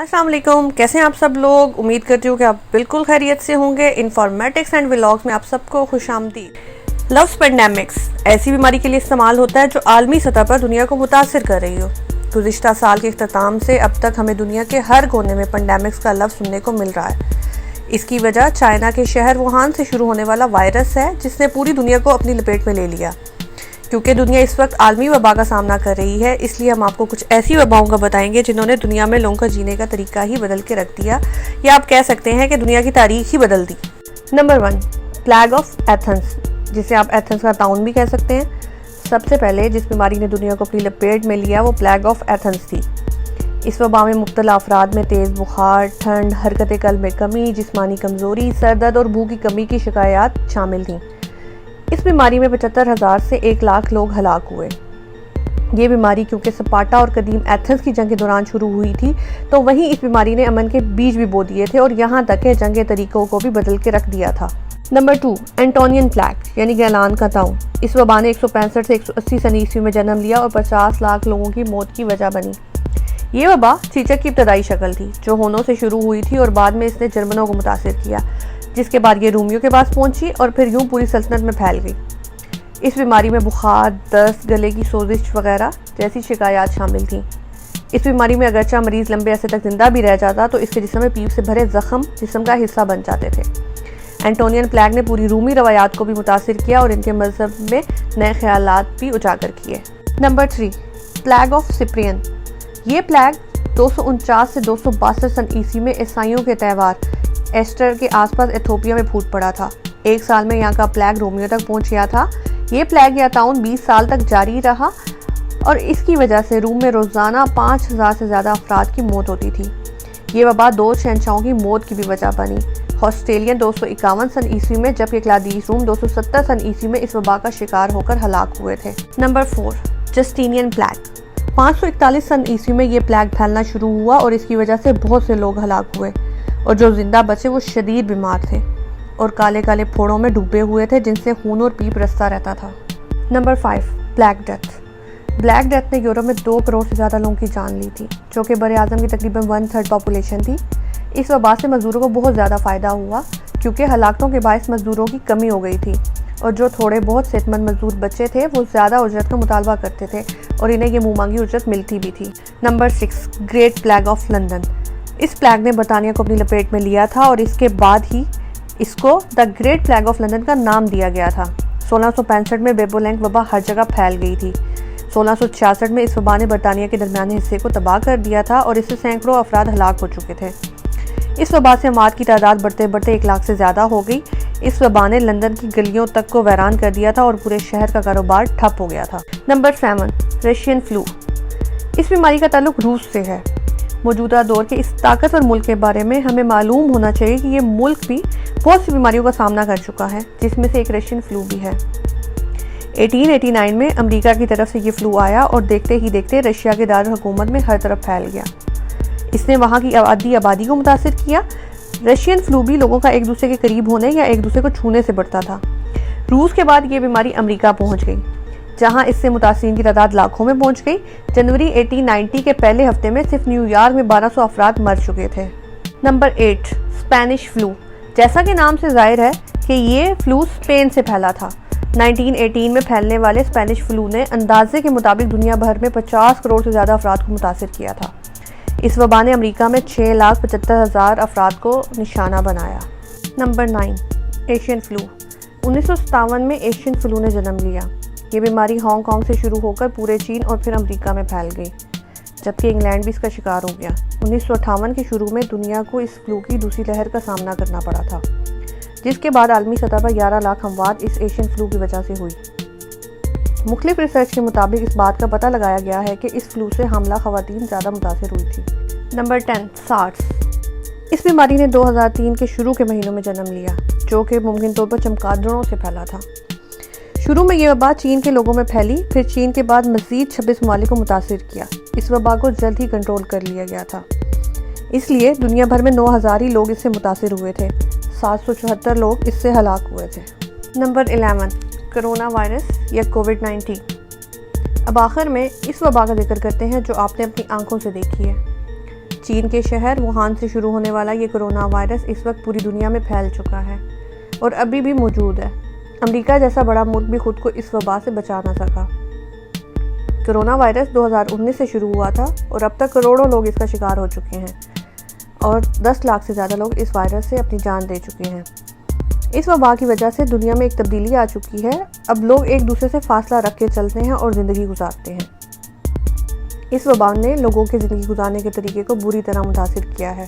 अस्सलाम वालेकुम, कैसे हैं आप सब लोग। उम्मीद करती हूँ कि आप बिल्कुल खैरियत से होंगे। इन्फॉर्मेटिक्स एंड व्लॉग्स में आप सबको खुशामदीद। लव्स पेंडेमिक्स ऐसी बीमारी के लिए इस्तेमाल होता है जो आलमी सतह पर दुनिया को मुतासिर कर रही हो। गुज़िश्ता साल के इख्तिताम से अब तक हमें दुनिया के हर कोने में पेंडेमिक्स का लफ्ज़ सुनने को मिल रहा है। इसकी वजह चाइना के शहर वुहान से शुरू होने वाला वायरस है, जिसने पूरी दुनिया को अपनी लपेट में ले लिया। क्योंकि दुनिया इस वक्त आलमी वबा का सामना कर रही है, इसलिए हम आपको कुछ ऐसी वबाओं का बताएंगे जिन्होंने दुनिया में लोगों का जीने का तरीका ही बदल के रख दिया, या आप कह सकते हैं कि दुनिया की तारीख ही बदल दी। नंबर 1, प्लेग ऑफ एथेंस, जिसे आप एथेंस का टाउन भी कह सकते हैं। सबसे पहले जिस बीमारी ने दुनिया को अपनी लपेट में लिया वो प्लेग ऑफ एथेंस थी। इस वबा में मुब्तला अफराद में तेज़ बुखार, ठंड, हरकत कल्ब में कमी, जिस्मानी कमज़ोरी, सर दर्द और भूख की कमी की शिकायत शामिल थीं। इस बीमारी में 75,000 से 1 लाख लोग हलाक हुए। ये बीमारी क्योंकि स्पार्टा और कदीम एथेंस की जंग के दौरान शुरू हुई थी, तो वहीं इस बीमारी ने अमन के बीज भी बो दिए थे और यहाँ तक के जंग के तरीकों को भी बदल के रख दिया था। नंबर 2, एंटोनियन प्लेग यानी गैलान का ताउन। इस वबा ने 165 से 180 सन ईस्वी में जन्म लिया और 50 लाख लोगों की मौत की वजह बनी। ये वबा चीचक की इब्तदाई शक्ल थी जो होनों से शुरू हुई थी और बाद में इसने जर्मनों को मुतासिर किया, जिसके बाद ये रूमियों के पास पहुंची और फिर यूं पूरी सल्तनत में फैल गई। इस बीमारी में बुखार, दस्त, गले की सोजिश वगैरह जैसी शिकायत शामिल थीं। इस बीमारी में अगरचा मरीज लंबे अरसे तक जिंदा भी रह जाता तो इसके जिस्म में पीप से भरे जख्म जिस्म का हिस्सा बन जाते थे। एंटोनियन प्लेग ने पूरी रूमी रवायात को भी मुतासिर किया और इनके मजहब में नए ख्यालात भी उजागर किए। Number 3, plague of Cyprian. ये प्लेग 249 से 262 सन ईस्वी में ईसाइयों के त्यौहार एस्टर के आसपास इथियोपिया में फूट पड़ा था। 1 साल में यहाँ का प्लेग रोमियो तक पहुँच गया था। ये प्लेग या ताउन 20 साल तक जारी रहा और इसकी वजह से रूम में रोज़ाना 5,000 से ज़्यादा अफराद की मौत होती थी। ये वबा 2 शहंशाहों की मौत की भी वजह बनी। ऑस्ट्रेलियन 251 सन ईस्वी में, जबकि क्लादीस रूम 270 सन ईस्वी में इस वबा का शिकार होकर हलाक हुए थे। Number 4, Justinian plague. 541 सन ईस्वी में ये प्लेग फैलना शुरू हुआ और इसकी वजह से बहुत से लोग हलाक हुए और जो जिंदा बचे वो शदीद बीमार थे और काले काले फोड़ों में डूबे हुए थे जिनसे खून और पीप रसता रहता था। Number 5, black death. Black death ने यूरोप में 2 करोड़ से ज़्यादा लोगों की जान ली थी, जो कि बर आज़म की तकरीबन 1/3 पॉपुलेशन थी। इस वबा से मज़दूरों को बहुत ज़्यादा फ़ायदा हुआ क्योंकि हलाकतों के बायस मज़दूरों की कमी हो गई थी और जो थोड़े बहुत सेहतमंद मज़दूर बच्चे थे वो ज़्यादा उजरत का मुतालबा करते थे और इन्हें ये मुँह मांगी उजरत मिलती भी थी। Number 6, great plague of London. इस प्लेग ने बरतानिया को अपनी लपेट में लिया था और इसके बाद ही इसको the great plague of London का नाम दिया गया था। 1665 में बेबोलैंक वबा हर जगह फैल गई थी। 1666 में इस वबा ने बरतानिया के दरमियाने हिस्से को तबाह कर दिया था और इससे सैकड़ों अफराद हलाक हो चुके थे। इस वबा से अमवात की तादाद बढ़ते बढ़ते 1 लाख से ज़्यादा हो गई। इस वबा ने लंदन की गलियों तक को वैरान कर दिया था और पूरे शहर का कारोबार ठप हो गया था। Number 7, Russian flu. इस बीमारी का ताल्लुक रूस से है। मौजूदा दौर के इस ताकतवर मुल्क के बारे में हमें मालूम होना चाहिए कि ये मुल्क भी बहुत सी बीमारियों का सामना कर चुका है, जिसमें से एक रशियन फ्लू भी है। 1889 में अमेरिका की तरफ से ये फ्लू आया और देखते ही देखते रशिया के दारुल हुकूमत में हर तरफ फैल गया। इसने वहाँ की आबादी को मुतासिर किया। रशियन फ्लू भी लोगों का एक दूसरे के करीब होने या एक दूसरे को छूने से बढ़ता था। रूस के बाद ये बीमारी अमेरिका पहुँच गई, जहां इससे मुतासिरीन की तादाद लाखों में पहुंच गई। जनवरी 1890 के पहले हफ्ते में सिर्फ न्यूयॉर्क में 1200 अफराद मर चुके थे। Number 8, Spanish flu. जैसा कि नाम से जाहिर है कि ये फ्लू स्पेन से फैला था। 1918 में फैलने वाले स्पेनिश फ्लू ने अंदाजे के मुताबिक दुनिया भर में 50 करोड़ से ज़्यादा अफराद को मुतासिर किया था। इस वबा ने अमेरिका में 6,75,000 अफराद को निशाना बनाया। Number 9, Asian flu. 1957 में एशियन फ्लू ने जन्म लिया। ये बीमारी हांगकांग से शुरू होकर पूरे चीन और फिर अमेरिका में फैल गई, जबकि इंग्लैंड भी इसका शिकार हो गया। 1958 के शुरू में दुनिया को इस फ्लू की दूसरी लहर का सामना करना पड़ा था, जिसके बाद आलमी सतह पर 11 लाख अमवात इस एशियन फ्लू की वजह से हुई। मुख्तलिफ रिसर्च के मुताबिक इस बात का पता लगाया गया है कि इस फ्लू से हमला खवातीन ज़्यादा मुतासिर हुई थी। Number 10, SARS. इस बीमारी ने 2003 के शुरू के महीनों में जन्म लिया, जो कि मुमकिन तौर पर चमगादड़ों से फैला था। शुरू में ये वबा चीन के लोगों में फैली, फिर चीन के बाद मज़ीद 26 ममालिक को मुतासिर किया। इस वबा को जल्द ही कंट्रोल कर लिया गया था, इसलिए दुनिया भर में 9,000 ही लोग इससे मुतासिर हुए थे। 774 लोग इससे हलाक हुए थे। नंबर 11, कोरोना वायरस या कोविड-19। अब आखिर में इस वबा का जिक्र करते हैं जो आपने अपनी आंखों से देखी है। چین کے شہر ووہان سے شروع ہونے والا یہ کرونا وائرس اس وقت پوری دنیا میں پھیل چکا ہے اور ابھی بھی موجود ہے۔ امریکہ جیسا بڑا ملک بھی خود کو اس وبا سے بچا نہ سکا۔ کرونا وائرس 2019 سے شروع ہوا تھا اور اب تک کروڑوں لوگ اس کا شکار ہو چکے ہیں اور 10 لاکھ سے زیادہ لوگ اس وائرس سے اپنی جان دے چکے ہیں۔ اس وبا کی وجہ سے دنیا میں ایک تبدیلی آ چکی ہے۔ اب لوگ ایک دوسرے سے فاصلہ رکھ کے چلتے ہیں اور زندگی گزارتے ہیں۔ اس وبا نے لوگوں کے زندگی گزارنے کے طریقے کو بری طرح متاثر کیا ہے۔